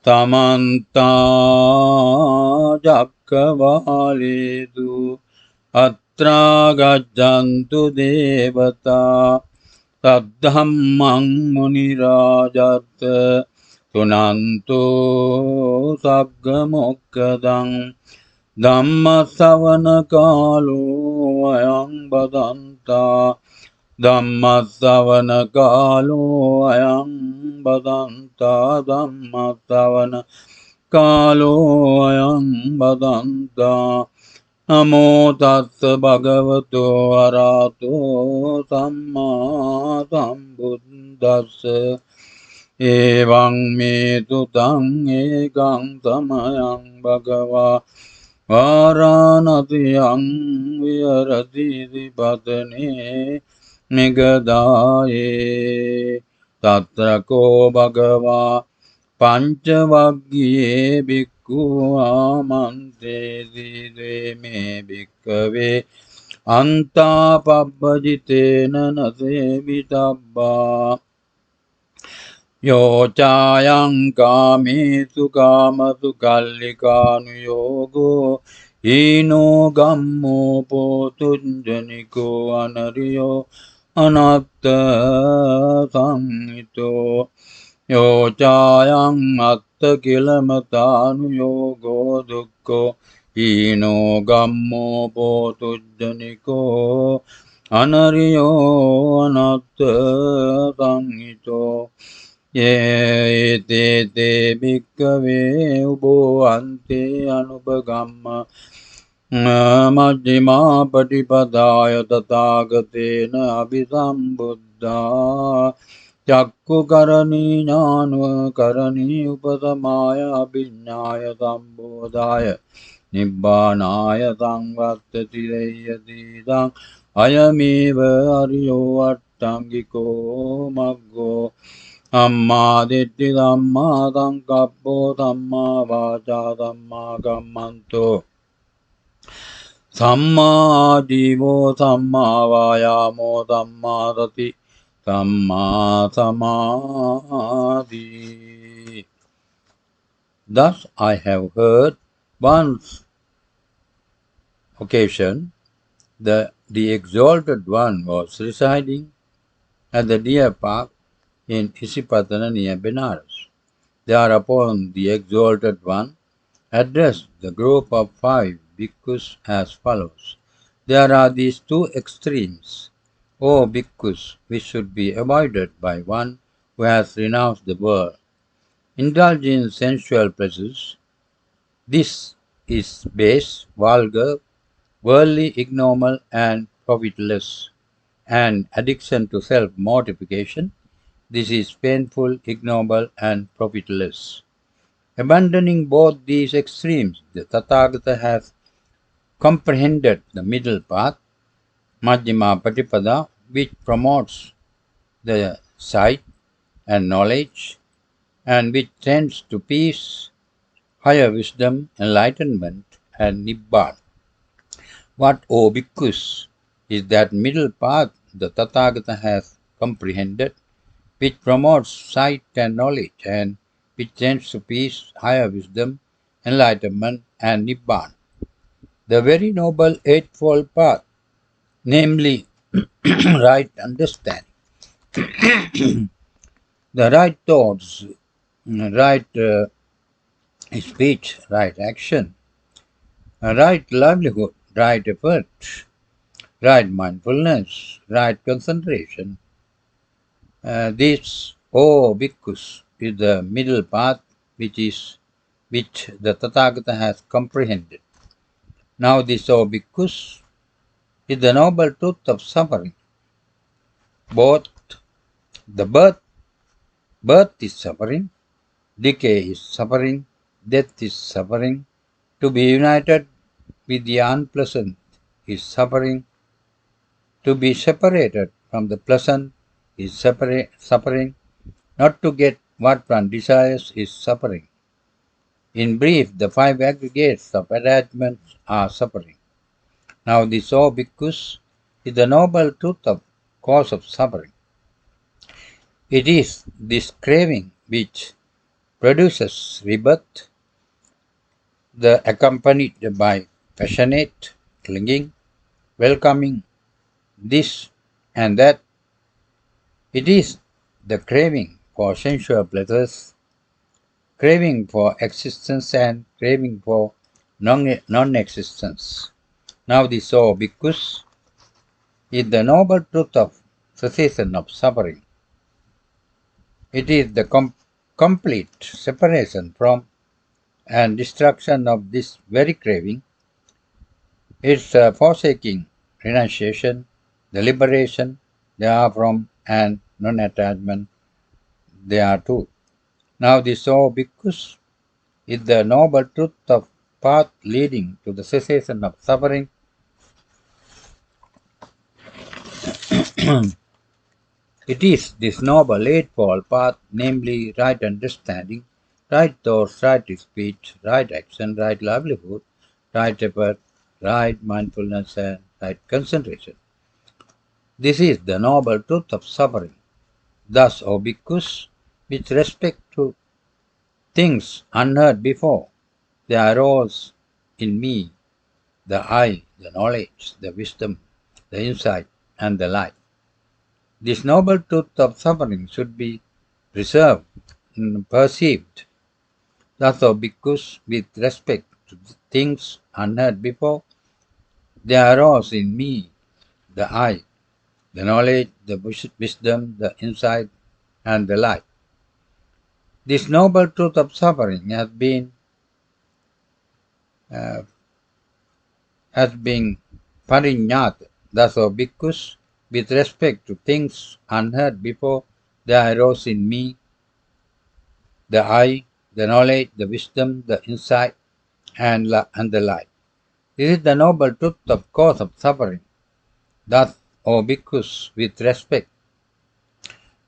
තමන්තා චක්කවාලේසු අත්‍රා ගච්ඡන්තු දේවතා සද්ධම්මං මුනි රාජත් සුනන්තෝ සග්ග මොක්ඛදං ධම්ම ශ්‍රවණ කාලෝ අයං බදන්තා ධම්ම ශ්‍රවණ කාලෝ අයං බදන්තා ධම්ම ශ්‍රවණ කාලෝ අයං බදන්තා නමෝ තස්ස භගවතු අරහතෝ සම්මා සම්බුද්දස්ස එවං මේ තුතං ඒකං සමයං භගවා වාරාණසියං විහරති සිපතනේ මෙගදායේ තත්‍රකෝ භගවා පංචවග්ගියේ භික්ඛු ආමන්ත්‍රේසි මේ භික්ඛවේ අන්තාපබ්බජිතේන නසේවිතබ්බා යෝ චායං කාමේසු කාමසු කල්ලිකානුයෝගෝ ඊනෝ ගම්මෝ පෝතුඤ්ජනිකෝ අනරියෝ අනත්ත සංහිතෝ යෝ චායං අත්ත කිලමතානුයෝගෝ දුක්ඛෝ ඊනෝ ගම්මෝ පෝතුඤ්ජනිකෝ අනරියෝ අනත්ත සංහිතෝ යේතේ භික්ඛවේ උභෝ අන්තේ අනුපගම්ම මජ්ක්‍ධිමා පටිපදාය තථාගතේන අභිසම්බුද්ධා චක්ඛුකරණී ඥානකරණී උපසමාය අභිඥාය සම්බෝධාය නිබ්බානාය සංවත්තති රේයතිදං අයමේව අරියෝ අට්ඨංගිකෝ මග්ගෝ සම්මා දිට්ඨි සම්මා සංකප්පෝ සම්මා වාචා සම්මා කම්මන්තෝ සම්මා ජීවෝ සම්මා වායාමෝ සම්මා සති සම්මා සමාධි. Thus I have heard once occasion the exalted one was residing at the deer park in Isipatana near Benares. Thereupon the exalted one addressed the group of 5 bhikkhus as follows. There are these 2 extremes, O bhikkhus, which should be avoided by one who has renounced the world. Indulging in sensual pleasures, this is base, vulgar, worldly, ignoble, and profitless. And addiction to self-mortification, this is painful, ignoble, and profitless. Abandoning both these extremes, the Tathagata has comprehended the middle path, Majjhima Patipada, which promotes the sight and knowledge, and which tends to peace, higher wisdom, enlightenment, and Nibbana. What, O bhikkhus, is that middle path the Tathagata has comprehended, which promotes sight and knowledge, and which tends to peace, higher wisdom, enlightenment, and Nibbana? The very noble eightfold path, namely right understanding, the right thoughts, right speech, right action, right livelihood, right effort, right mindfulness, right concentration. This, O bhikkhus, is the middle path which the Tathagata has comprehended. Now this, O bhikkhus, is the noble truth of suffering. Both the birth is suffering, decay is suffering, death is suffering. To be united with the unpleasant is suffering. To be separated from the pleasant is suffering. Not to get what one desires is suffering. In brief, the 5 aggregates of attachments are suffering. Now this, O bhikkhus, is the noble truth of cause of suffering. It is this craving which produces rebirth, accompanied by passionate clinging, welcoming this and that. It is the craving for sensual pleasures, craving for existence, and craving for non-existence. Now the so bhikkhus is the noble truth of cessation of suffering. It is the complete separation from and destruction of this very craving. Its forsaking, renunciation, the liberation therefrom, and non-attachment thereto. Now the so bhikkhus is the noble truth of path leading to the cessation of suffering. It is this noble eightfold path, namely right understanding, right thoughts, right speech, right action, right livelihood, right effort, right mindfulness, and right concentration. This is the noble truth of suffering. Thus, O bhikkhus, with respect to things unheard before, there arose in me the eye, the knowledge, the wisdom, the insight, and the light. This noble truth of suffering should be preserved and perceived. Thus, O bhikkhus, with respect to things unheard before, there arose in me the eye, the knowledge, the wisdom, the insight, and the light. This noble truth of suffering uh, has been parinyat. Thus, O bhikkhus, with respect to things unheard before, there arose in me the eye, the knowledge, the wisdom, the insight, and the light. This is the noble truth of cause of suffering. Thus, O bhikkhus, with respect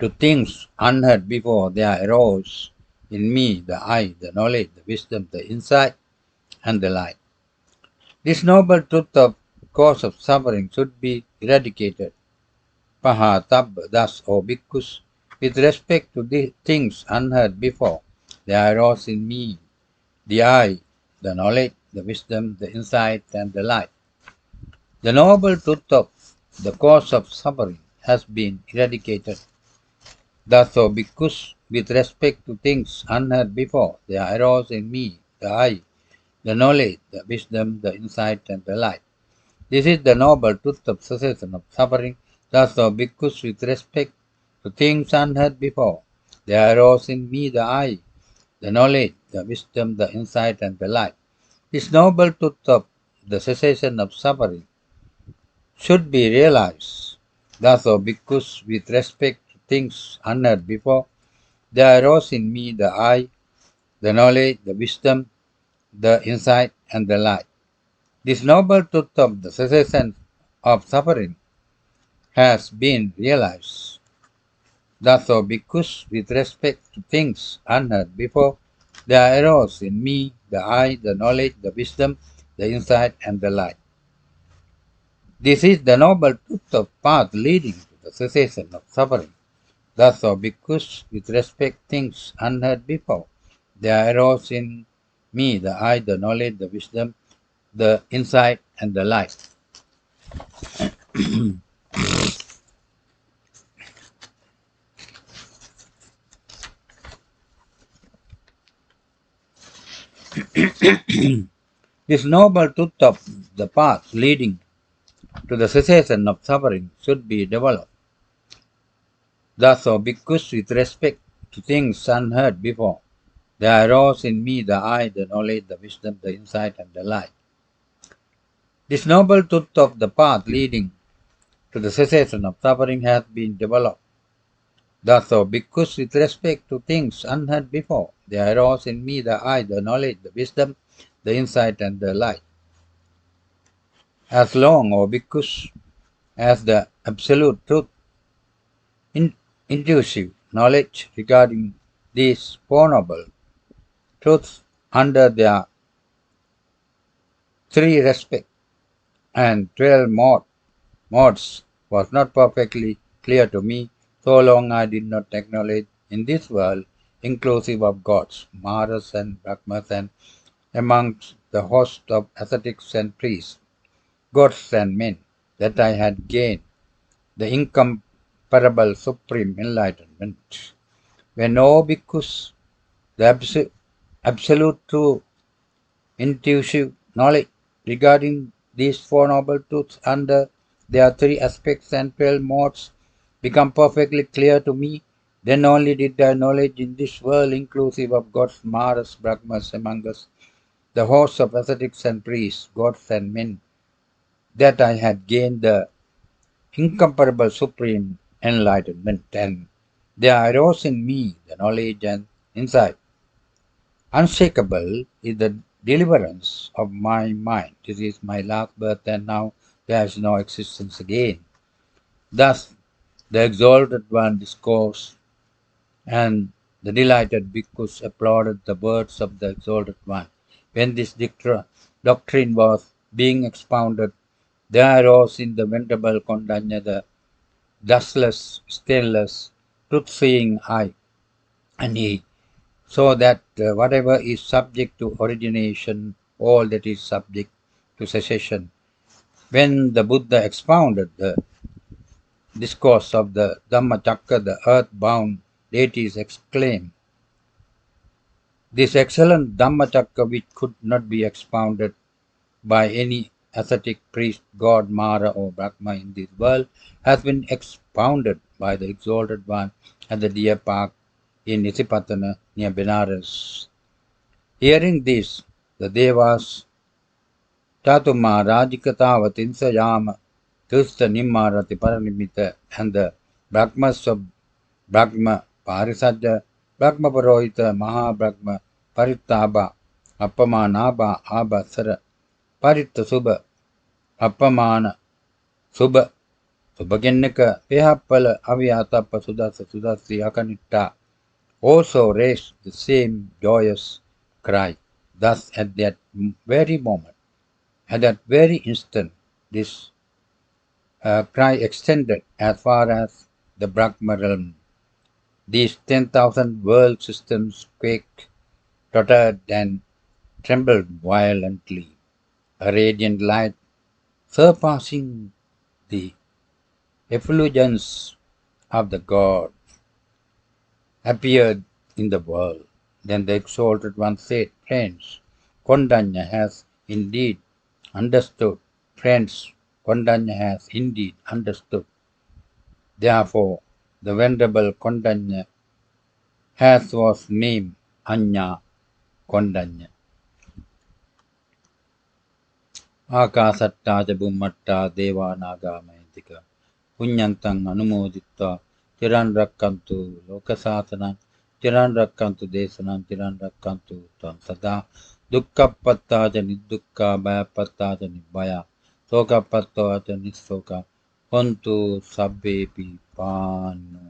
to things unheard before, there arose in me the eye, the knowledge, the wisdom, the insight, and the light. This noble truth of cause of suffering should be eradicated. Pahatab, thus, O bhikkhus, with respect to the things unheard before, there arose in me the eye, the knowledge, the wisdom, the insight, and the light. The noble truth of the cause of suffering has been eradicated. Thus, O bhikkhus, with respect to things unheard before, there arose in me the eye, the knowledge, the wisdom, the insight, and the light. This is the noble truth of cessation of suffering. Thus, O bhikkhus, with respect to things unheard before, there arose in me the eye, the knowledge, the wisdom, the insight, and the light. This noble truth of the cessation of suffering should be realized. Thus, O bhikkhus, with respect to things unheard before, there arose in me the eye, the knowledge, the wisdom, the insight, and the light. This noble truth of the cessation of suffering has been realized. Thus, O bhikkhus, with respect to things unheard before, there arose in me the eye, the knowledge, the wisdom, the insight, and the light. This is the noble truth of path leading to the cessation of suffering. Thus, O bhikkhus, with respect things unheard before, there arose in me the eye, the knowledge, the wisdom, the insight, and the light. This noble truth of the path leading to the cessation of suffering should be developed. Thus, O bhikkhus, with respect to things unheard before, there arose in me the eye, the knowledge, the wisdom, the insight, and the light. This noble truth of the path leading to the cessation of suffering has been developed. Thus, O bhikkhus, with respect to things unheard before, there arose in me the eye, the knowledge, the wisdom, the insight, and the light. As long, O bhikkhus, as the absolute truth, intuitive knowledge regarding these Four Noble Truths under their three respect and 12 modes was not perfectly clear to me, so long I did not acknowledge in this world inclusive of gods, Maras and Brahmas, and amongst the host of ascetics and priests, gods and men, that I had gained the incomparable supreme enlightenment. When, O bhikkhus, the absolute true intuitive knowledge regarding these Four Noble Truths under their three aspects and 12 modes become perfectly clear to me, then only did I knowledge in this world, inclusive of gods, Maras, Brahmas, among us, the hosts of ascetics and priests, gods and men, that I had gained the incomparable supreme enlightenment, and there arose in me the knowledge and insight. Unshakable is the deliverance of my mind. This is my last birth, and now there is no existence again. Thus, the exalted one discoursed, and the delighted bhikkhus applauded the words of the exalted one. When this doctrine was being expounded, there arose in the venerable Kondanya the dustless, stainless, truth-seeing eye, and he saw that whatever is subject to origination, all that is subject to cessation. When the Buddha expounded the discourse of the Dhammacakka, the earth-bound deities exclaimed, "This excellent Dhammacakka, which could not be expounded by any ascetic priest, god, Mara, or Brahma in this world, has been expounded by the Exalted One at the Deer Park in Isipatana near Benares." Hearing this, the Devas Tatuma Rajikatava Tinsayama Krista Nimarati Paranimita, and the Brahmas of Brahma Parisaja, Brahma Purohita, Maha Brahma Paritaba, Appamanaba Abasara, Paritta Subha, Appamana Subha, Subhagennika, Pehapala Avyatapa Sudasa Sudasi Akanitta, also raised the same joyous cry. Thus, at that very moment, at that very instant, this cry extended as far as the Brahma realm. These 10,000 world systems quaked, tottered, and trembled violently. A radiant light, surpassing the effulgence of the God, appeared in the world. Then the Exalted One said, "Friends, Kondanya has indeed understood. Friends, Kondanya has indeed understood. Therefore, the Venerable Kondanya was named Anya Kondanya." Akasattaa ca Bummattaa Deva Naga Mahitika Punyantang Anumoditva Tiran Rakkantu Lokasasanam Tiran Rakkantu Desanam Tiran Rakkantu Tvam Sada Dukkappatta ca Niddukka Bhayapatta ca Nibbaya Sokapatta ca Nissoka Hontu Sabbepi Pano.